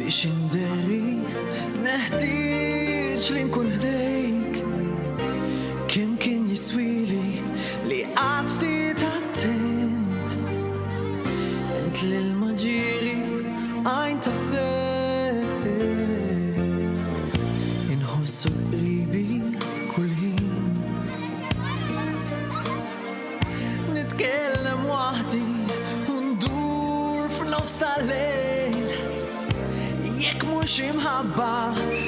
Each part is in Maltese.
biex inderi neħtieġ li nkun ħdejk kemm kien jiswili li qatt ftit attent int lill-maġieri għajn ta' fejn inħossu qribi kull ħin nitkellem waħdi u ndur f'nofs tal-lejl jekk mhux imħabba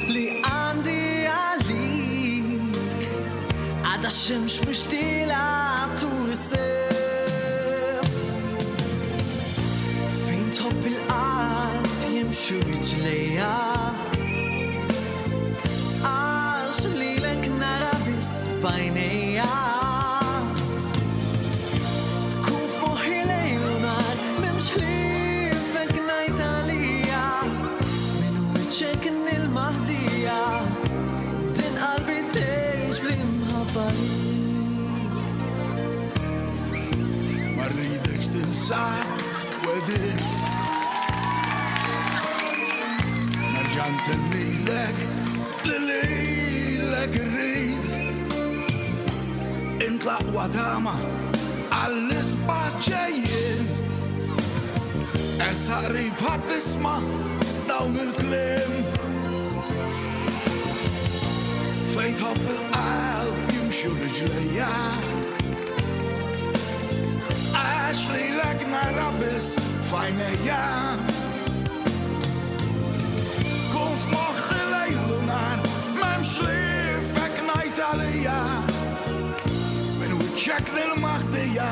li għandi għalik għadha x-xemx mixtieqa tur is-sew fejn tħobb il-qalb jimxu riġlejja għax lilek nara biss b'għajnejja tkun f'moħħi lejl u nar m'hemmx ħliefek ngħid għalija minn wiċċek il-maħdija din qalbi tgħix bl-imħabba Ma rridekx tinsa wedik Nerġa' ntennilek li lilek irrid Intlaq watama għall-isbaħ ġejjin Ersa qrib ħadd tisma' dawn il-kliem Fejn tħobb il-qalb jimxu riġlejja Għax lilek nara biss f'għajnejja Kun f'moħħi lejl u nar m'hemmx ħliefek ngħid għalija Minn wiċċek nil-maħdija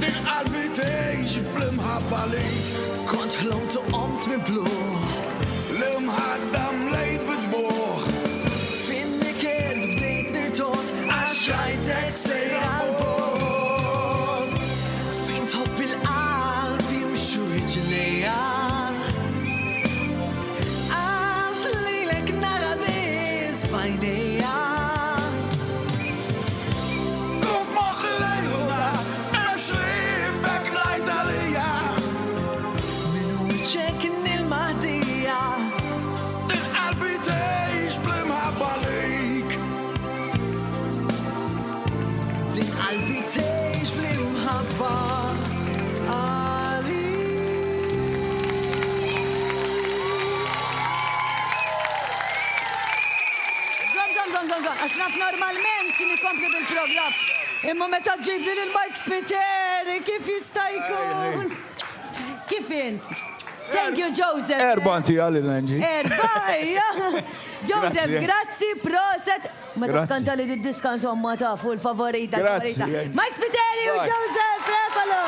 din qalbi tgħix bl-imħabba lik kont ħlomt u qomt miblu L-imħaddam lejt bidbuħ finni ked bdejt nirtot għax rajtek sejra l-post fejn tħobb il-qalb jimxu riġlejja għax lilek nara biss b'għajnejja Kun f'moħħi lejl u nar m'hemmx ħliefek ngħid għalija minn wiċċek il-maħdija din qalbi tgħix bl-imħabba lik din qalbi tgħix bl-imħabba għalik. Zom, għax naf normalment nikompli bil-program. Imma meta ġibli l-Mike Spiteri, kif jista' jkun? Kif int? Thank you, Joseph. Erbanti għalli-Lanġi. Erbajja. Joseph, Grazie. grazzi, proset. Ma Grazie. tafkanta li d-diskan somma tafu l-favorita. Grazie. l-favorita. Mike Spiteri u Vai. Joseph, rekolo.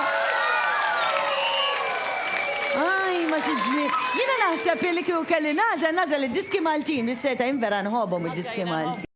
Aj, ma ċiġmi. Jina naħseb li kju kelli nażel id-diski Maltin, bis-seta jimbera nħobom id-diski Maltin.